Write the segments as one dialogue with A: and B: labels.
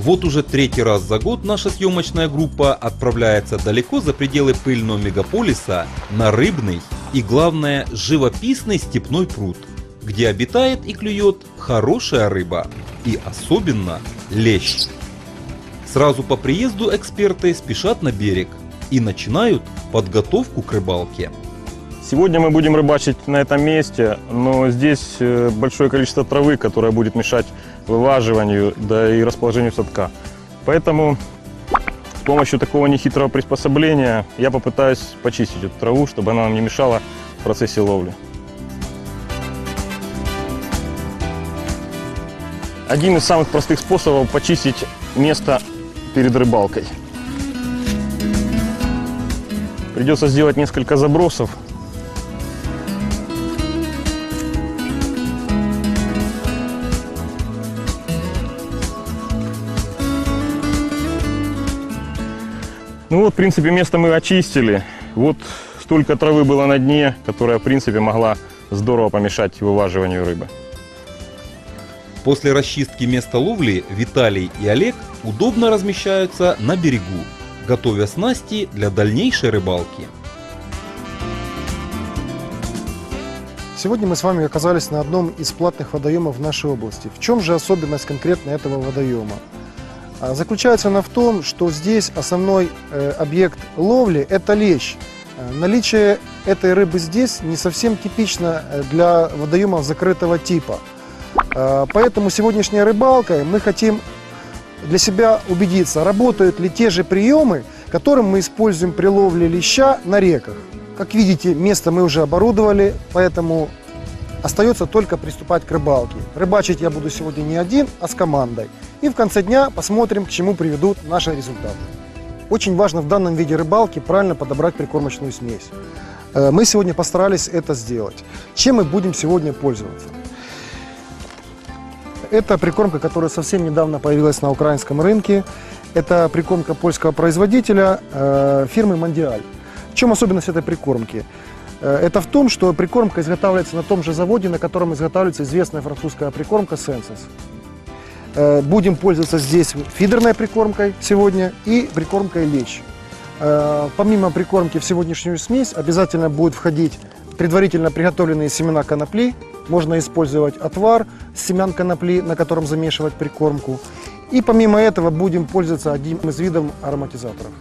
A: Вот уже третий раз за год наша съемочная группа отправляется далеко за пределы пыльного мегаполиса на рыбный и, главное, живописный степной пруд, где обитает и клюет хорошая рыба, и особенно лещ. Сразу по приезду эксперты спешат на берег и начинают подготовку к рыбалке.
B: Сегодня мы будем рыбачить на этом месте, но здесь большое количество травы, которая будет мешать вываживанию, да и расположению садка. Поэтому с помощью такого нехитрого приспособления я попытаюсь почистить эту траву, чтобы она нам не мешала в процессе ловли. Один из самых простых способов почистить место перед рыбалкой. Придется сделать несколько забросов. Ну вот, в принципе, место мы очистили. Вот столько травы было на дне, которая, в принципе, могла здорово помешать вываживанию рыбы.
A: После расчистки места ловли Виталий и Олег удобно размещаются на берегу, готовя снасти для дальнейшей рыбалки.
C: Сегодня мы с вами оказались на одном из платных водоемов в нашей области. В чем же особенность конкретно этого водоема? Заключается она в том, что здесь основной объект ловли – это лещ. Наличие этой рыбы здесь не совсем типично для водоемов закрытого типа. Поэтому сегодняшняя рыбалка мы хотим для себя убедиться, работают ли те же приемы, которые мы используем при ловле леща на реках. Как видите, место мы уже оборудовали, поэтому остается только приступать к рыбалке. Рыбачить я буду сегодня не один, а с командой. И в конце дня посмотрим, к чему приведут наши результаты. Очень важно в данном виде рыбалки правильно подобрать прикормочную смесь. Мы сегодня постарались это сделать. Чем мы будем сегодня пользоваться? Это прикормка, которая совсем недавно появилась на украинском рынке. Это прикормка польского производителя фирмы Мондиаль. В чем особенность этой прикормки? Это в том, что прикормка изготавливается на том же заводе, на котором изготавливается известная французская прикормка Sensus. Будем пользоваться здесь фидерной прикормкой сегодня и прикормкой лещ. Помимо прикормки в сегодняшнюю смесь обязательно будет входить предварительно приготовленные семена конопли. Можно использовать отвар с семян конопли, на котором замешивать прикормку. И помимо этого будем пользоваться одним из видов ароматизаторов.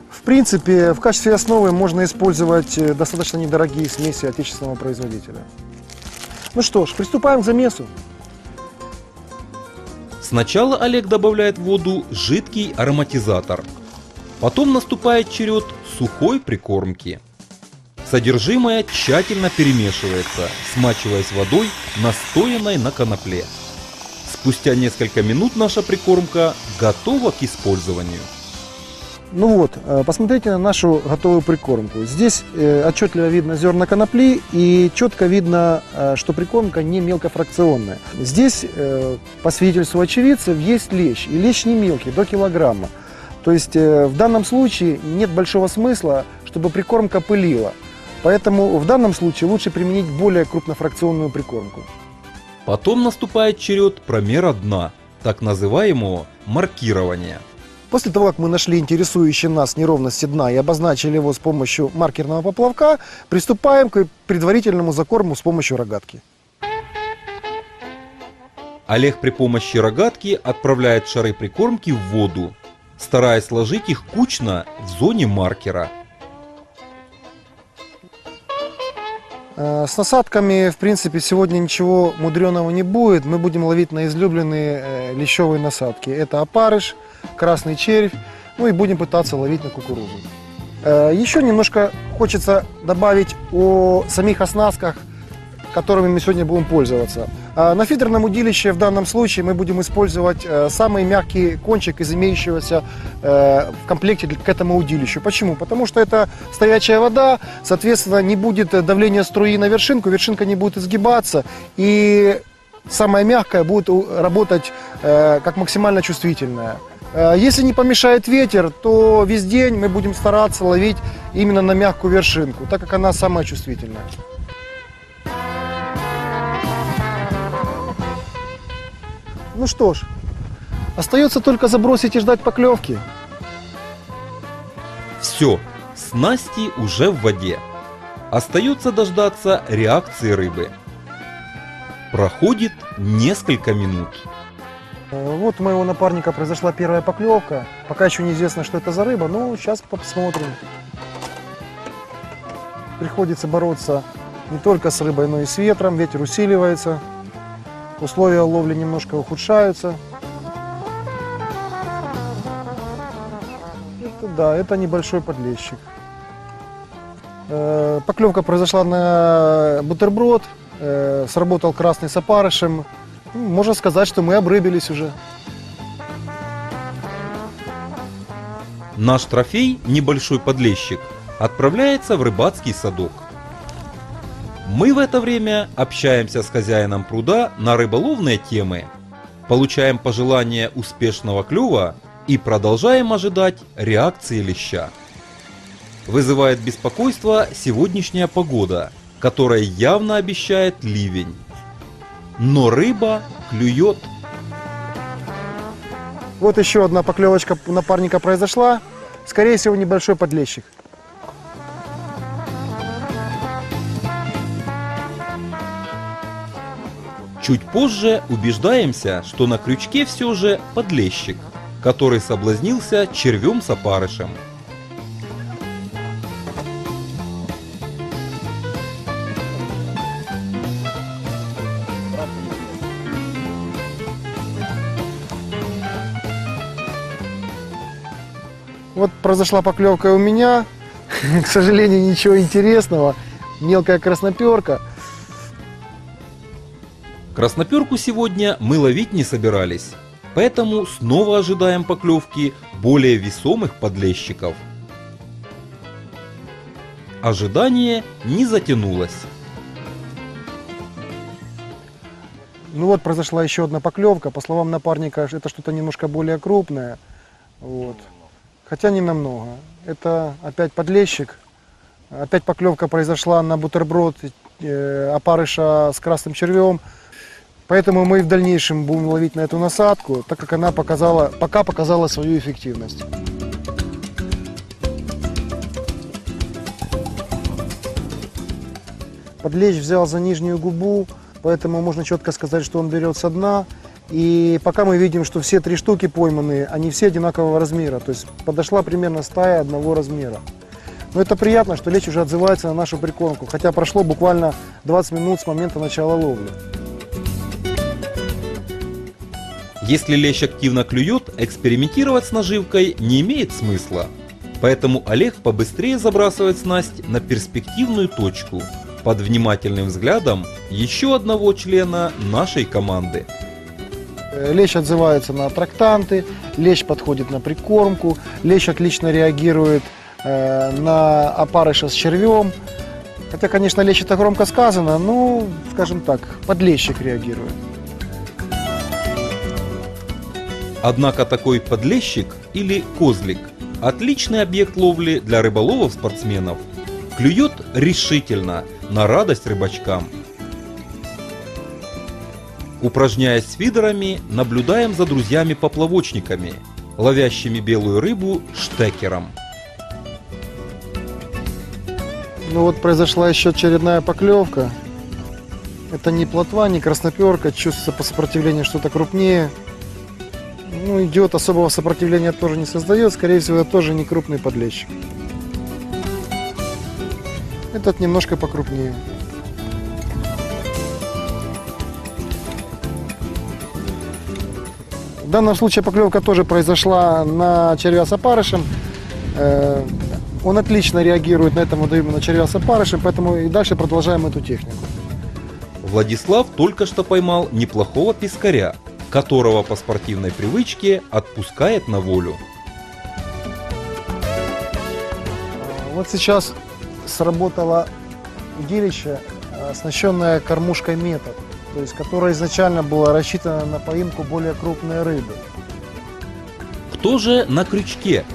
C: В принципе, в качестве основы можно использовать достаточно недорогие смеси отечественного производителя. Ну что ж, приступаем к замесу.
A: Сначала Олег добавляет в воду жидкий ароматизатор. Потом наступает черед сухой прикормки. Содержимое тщательно перемешивается, смачиваясь водой, настоянной на конопле. Спустя несколько минут наша прикормка готова к использованию.
C: Ну вот, посмотрите на нашу готовую прикормку. Здесь отчетливо видно зерна конопли и четко видно, что прикормка не мелкофракционная. Здесь, по свидетельству очевидцев, есть лещ. И лещ не мелкий, до килограмма. То есть в данном случае нет большого смысла, чтобы прикормка пылила. Поэтому в данном случае лучше применить более крупнофракционную прикормку.
A: Потом наступает черед промера дна, так называемого маркирования.
C: После того, как мы нашли интересующие нас неровности дна и обозначили его с помощью маркерного поплавка, приступаем к предварительному закорму с помощью рогатки.
A: Олег при помощи рогатки отправляет шары прикормки в воду, стараясь сложить их кучно в зоне маркера.
C: С насадками, в принципе, сегодня ничего мудреного не будет. Мы будем ловить на излюбленные лещевые насадки. Это опарыш, красный червь, ну и будем пытаться ловить на кукурузу. Еще немножко хочется добавить о самих оснастках, которыми мы сегодня будем пользоваться. На фидерном удилище в данном случае мы будем использовать самый мягкий кончик из имеющегося в комплекте к этому удилищу. Почему? Потому что это стоячая вода, соответственно, не будет давления струи на вершинку, вершинка не будет изгибаться, и самая мягкая будет работать как максимально чувствительная. Если не помешает ветер, то весь день мы будем стараться ловить именно на мягкую вершинку, так как она самая чувствительная. Ну что ж, Остается только забросить и ждать поклевки.
A: Все, снасти уже в воде. Остается дождаться реакции рыбы. Проходит несколько минут.
C: Вот у моего напарника произошла первая поклевка. Пока еще неизвестно, что это за рыба, но сейчас посмотрим. Приходится бороться не только с рыбой, но и с ветром. Ветер усиливается, условия ловли немножко ухудшаются. Это небольшой подлещик. Поклевка произошла на бутерброд, сработал красный с опарышем. Можно сказать, что мы обрыбились уже.
A: Наш трофей, небольшой подлещик, отправляется в рыбацкий садок. Мы в это время общаемся с хозяином пруда на рыболовные темы, получаем пожелания успешного клёва и продолжаем ожидать реакции леща. Вызывает беспокойство сегодняшняя погода, которая явно обещает ливень. Но рыба клюет.
C: Вот еще одна поклевочка у напарника произошла. Скорее всего, небольшой подлещик.
A: Чуть позже убеждаемся, что на крючке все же подлещик, который соблазнился червем с опарышем.
C: Вот произошла поклевка у меня. К сожалению, ничего интересного. Мелкая красноперка.
A: Красноперку сегодня мы ловить не собирались, поэтому снова ожидаем поклевки более весомых подлещиков. Ожидание не затянулось.
C: Ну вот произошла еще одна поклевка. По словам напарника, это что-то немножко более крупное. Вот. Хотя не намного. Это опять подлещик. Опять поклевка произошла на бутерброд опарыша с красным червем. Поэтому мы в дальнейшем будем ловить на эту насадку, так как она пока показала свою эффективность. Подлещ взял за нижнюю губу, поэтому можно четко сказать, что он берет со дна. И пока мы видим, что все 3 штуки пойманные, они все одинакового размера. То есть подошла примерно стая одного размера. Но это приятно, что лещ уже отзывается на нашу прикормку, хотя прошло буквально 20 минут с момента начала ловли.
A: Если лещ активно клюет, экспериментировать с наживкой не имеет смысла. Поэтому Олег побыстрее забрасывает снасть на перспективную точку под внимательным взглядом еще одного члена нашей команды.
C: Лещ отзывается на аттрактанты, лещ подходит на прикормку, лещ отлично реагирует на опарыша с червем. Хотя, конечно, лещ это громко сказано, но, скажем так, подлещик реагирует.
A: Однако такой подлещик или козлик – отличный объект ловли для рыболовов-спортсменов. Клюет решительно, на радость рыбачкам. Упражняясь с фидерами, наблюдаем за друзьями-поплавочниками, ловящими белую рыбу штекером.
C: Ну вот произошла еще очередная поклевка. Это не плотва, не красноперка, чувствуется по сопротивлению что-то крупнее. Ну, идет, особого сопротивления тоже не создает, скорее всего, это тоже не крупный подлещик. Этот немножко покрупнее. В данном случае поклевка тоже произошла на червя с опарышем. Он отлично реагирует на этом водоеме на червя с опарышем, поэтому и дальше продолжаем эту технику.
A: Владислав только что поймал неплохого пескаря, которого по спортивной привычке отпускает на волю.
C: Вот сейчас сработало удилище, оснащенное кормушкой метод, то есть которая изначально была рассчитана на поимку более крупной рыбы.
A: Кто же на крючке?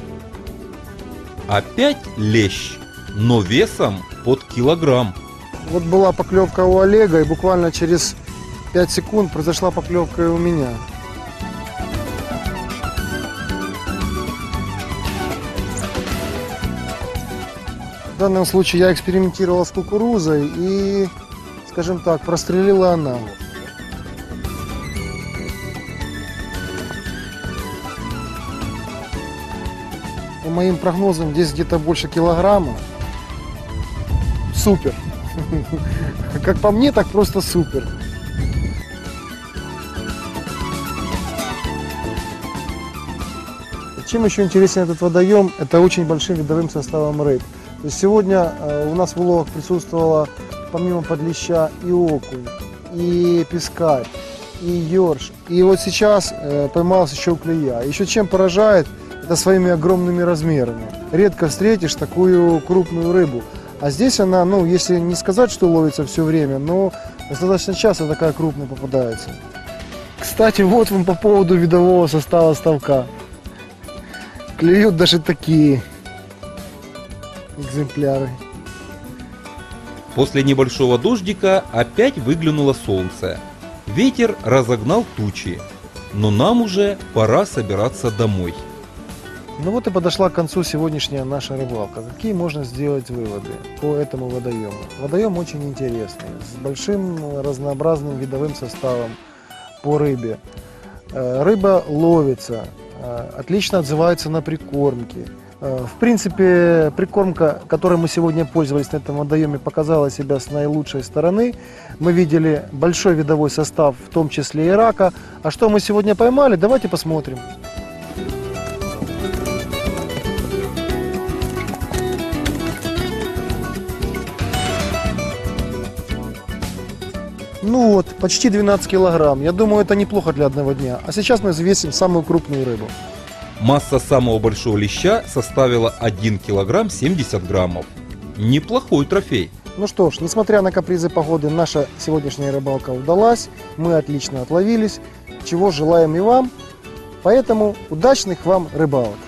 A: Опять лещ, но весом под килограмм.
C: Вот была поклевка у Олега, и буквально через 5 секунд произошла поклевка и у меня. В данном случае я экспериментировала с кукурузой и, скажем так, прострелила она. По моим прогнозам, здесь где-то больше килограмма. Супер. Как по мне, так просто супер. Чем еще интересен этот водоем, это очень большим видовым составом рыб. То есть сегодня у нас в уловах присутствовало помимо подлеща и окунь, и пескарь, и ёрш. И вот сейчас поймалась еще уклея. Еще чем поражает, это своими огромными размерами. Редко встретишь такую крупную рыбу. А здесь она, ну, если не сказать, что ловится все время, но достаточно часто такая крупная попадается. Кстати, вот вам по поводу видового состава ставка. Клюют даже такие экземпляры.
A: После небольшого дождика опять выглянуло солнце. Ветер разогнал тучи. Но нам уже пора собираться домой.
C: Ну вот и подошла к концу сегодняшняя наша рыбалка. Какие можно сделать выводы по этому водоему? Водоем очень интересный, с большим разнообразным видовым составом по рыбе. Рыба ловится, отлично отзывается на прикормки. В принципе, прикормка, которой мы сегодня пользовались на этом водоеме, показала себя с наилучшей стороны. Мы видели большой видовой состав, в том числе и рака. А что мы сегодня поймали, давайте посмотрим. Ну вот, почти 12 килограмм. Я думаю, это неплохо для одного дня. А сейчас мы взвесим самую крупную рыбу.
A: Масса самого большого леща составила 1 килограмм 70 граммов. Неплохой трофей.
C: Ну что ж, несмотря на капризы погоды, наша сегодняшняя рыбалка удалась. Мы отлично отловились, чего желаем и вам. Поэтому удачных вам рыбалок!